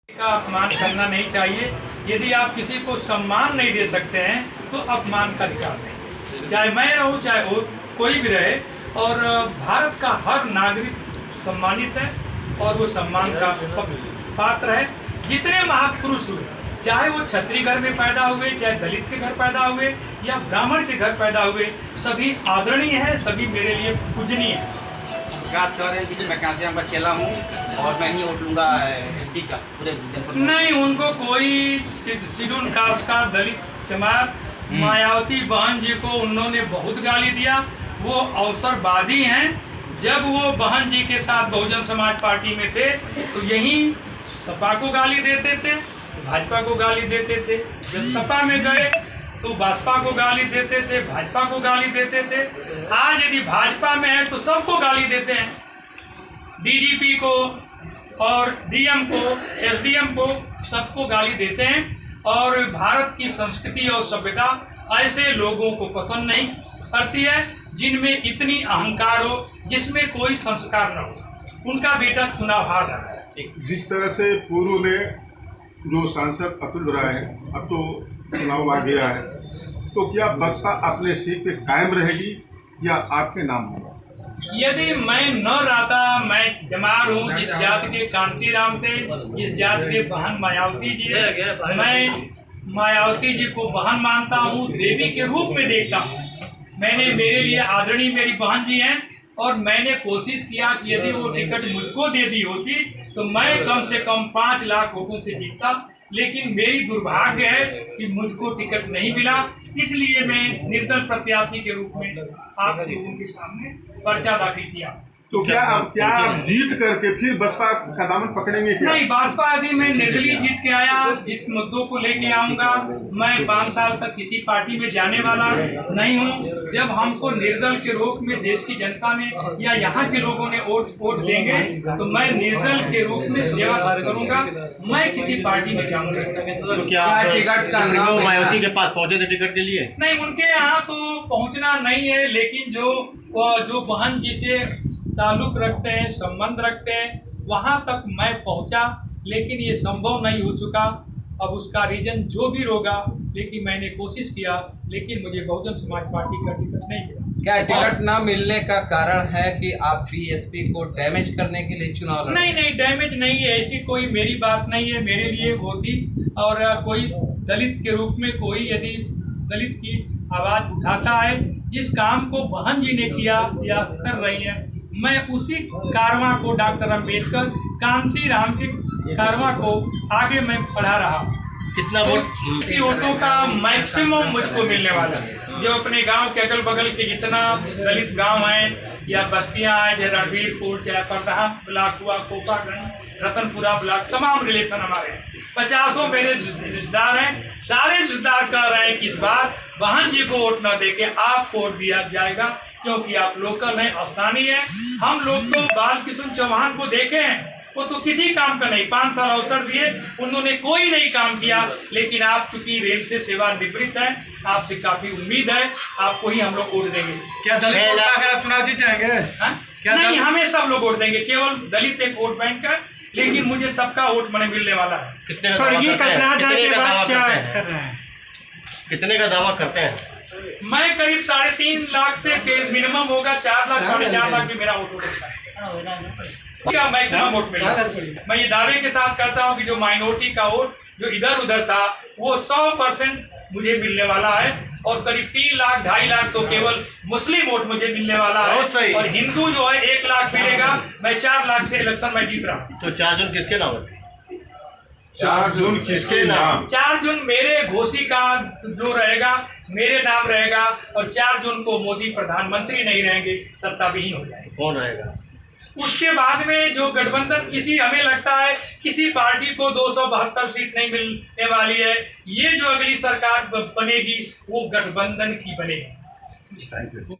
का अपमान करना नहीं चाहिए। यदि आप किसी को सम्मान नहीं दे सकते हैं तो अपमान का अधिकार नहीं, चाहे मैं रहूं चाहे वो कोई भी रहे। और भारत का हर नागरिक सम्मानित है और वो सम्मान का पात्र है। जितने महापुरुष हुए, चाहे वो क्षत्रिय घर में पैदा हुए, चाहे दलित के घर पैदा हुए या ब्राह्मण के घर पैदा हुए, सभी आदरणीय हैं, सभी मेरे लिए पूजनीय हैं। विकास कर रहे हैं कि मैं कांसी का चेला हूँ और मैं ही वोट लूंगा एससी का पूरे जनपद। नहीं, उनको कोई शेड्यूल कास्ट का दलित जमात मायावती बहन जी को उन्होंने बहुत गाली दिया। वो अवसरवादी हैं। जब वो बहन जी के साथ बहुजन समाज पार्टी में थे तो यही सपा को गाली देते थे, भाजपा को गाली देते थे। जब सपा में गए तो भाजपा को गाली देते थे, भाजपा को गाली देते थे। आज यदि भाजपा में है तो सबको गाली देते हैं, डीजीपी को और डीएम को, एसडीएम को, सबको गाली देते हैं। और भारत की संस्कृति और सभ्यता ऐसे लोगों को पसंद नहीं करती है जिनमें इतनी अहंकार हो, जिसमें कोई संस्कार न हो। उनका बेटा चुनाव हार रहा है। जिस तरह से पूर्व में जो सांसद अतुल राय है, अब तो चुनाव आ गया है, तो क्या बसपा अपने सीट पे कायम रहेगी या आपके नाम होगा? यदि मैं न रहता, मैं जमार हूँ जिस जात के कांसी राम थे, जिस जात के बहन मायावती जी है, मैं मायावती जी को बहन मानता हूँ, देवी के रूप में देखता हूँ। मैंने, मेरे लिए आदरणीय मेरी बहन जी हैं और मैंने कोशिश किया कि यदि वो टिकट मुझको दे दी होती तो मैं कम से कम 5 लाख वोटों से जीतता। लेकिन मेरी दुर्भाग्य है कि मुझको टिकट नहीं मिला, इसलिए मैं निर्दल प्रत्याशी के रूप में आप लोगों के सामने पर्चा दाखिल किया। तो क्या आप जीत करके फिर बसपा का दामन पकड़ेंगे क्या? नहीं, बसपा यदि मैं निर्दलीय जीत के आया, जिस मुद्दों को लेके आऊंगा, मैं 5 साल तक किसी पार्टी में जाने वाला नहीं हूं। जब हमको निर्दल के रूप में देश की जनता ने या यहाँ के लोगों ने वोट देंगे तो मैं निर्दल के रूप में सेवा करूंगा, मैं किसी पार्टी में जाऊंगा। तो क्या टिकट मायावती के पास पहुंचे थे टिकट के लिए? नहीं, उनके यहाँ तो पहुँचना नहीं है, लेकिन जो बहन जी से ताल्लुक रखते हैं, संबंध रखते हैं, वहाँ तक मैं पहुँचा, लेकिन ये संभव नहीं हो चुका। अब उसका रीजन जो भी होगा, लेकिन मैंने कोशिश किया, लेकिन मुझे बहुजन समाज पार्टी का टिकट नहीं मिला। क्या टिकट ना मिलने का कारण है कि आप बीएसपी को डैमेज करने के लिए चुनाव लड़े? नहीं, डैमेज नहीं है, ऐसी कोई मेरी बात नहीं है। मेरे लिए होती और कोई दलित के रूप में कोई यदि दलित की आवाज़ उठाता है, जिस काम को बहन जी ने किया या कर रही है, मैं उसी कारवां को, डॉक्टर अंबेडकर कांसी राम के कारवां को आगे मैं बढ़ा रहा हूँ। कितना वोटों का मैक्सिमम मुझको मिलने वाला है। जो अपने गांव के अगल बगल के जितना दलित गांव हैं या बस्तियां हैं, जैसे रणबीरपुर, चाहे परदहा ब्लॉक हुआ, कोपागंज, रतनपुरा ब्लॉक, तमाम रिलेशन हमारे हैं। 50 मेरे रिश्तेदार हैं। सारे रिश्तेदार कह रहे हैं कि इस बार बहन जी को वोट न देके आपको वोट दिया जाएगा, क्योंकि आप लोकल हैं, स्थानीय हैं। हम लोग तो बाल कृष्ण चौहान को देखे हैं, वो तो किसी काम का नहीं, 5 साल अवसर दिए, उन्होंने कोई नहीं काम किया। लेकिन आप चूंकि रेल से सेवानिवृत्त हैं, आपसे काफी उम्मीद है, आपको ही हम लोग वोट देंगे। क्या दलित वोट पाकर आप चुनाव जीत जाएंगे? नहीं, हमें सब लोग वोट देंगे, केवल दलित एक वोट बैंक है, लेकिन मुझे सबका वोट मैंने मिलने वाला है। कितने का दावा करते हैं? मैं करीब 3.5 लाख से मिनिमम होगा, 4 लाख 4.5 लाख में मेरा वोट हो सकता है। क्या मैक्सिमम वोट मिला? मैं ये दावे के साथ कहता हूँ कि जो माइनॉरिटी का वोट जो इधर उधर था, वो 100% मुझे मिलने वाला है। और करीब 3 लाख 2.5 लाख तो केवल मुस्लिम वोट मुझे मिलने वाला है, और हिंदू जो है 1 लाख मिलेगा। मैं 4 लाख से इलेक्शन में जीत रहा हूँ। तो 4 जून किसके नाम है? 4 जून किसके नाम? 4 जून मेरे घोषी का जो रहेगा, मेरे नाम रहेगा। और 4 जून को मोदी प्रधानमंत्री नहीं रहेंगे, सत्ता विहीन हो जाएगी। कौन रहेगा? उसके बाद में जो गठबंधन, हमें लगता है किसी पार्टी को 272 सीट नहीं मिलने वाली है। ये जो अगली सरकार बनेगी वो गठबंधन की बनेगी।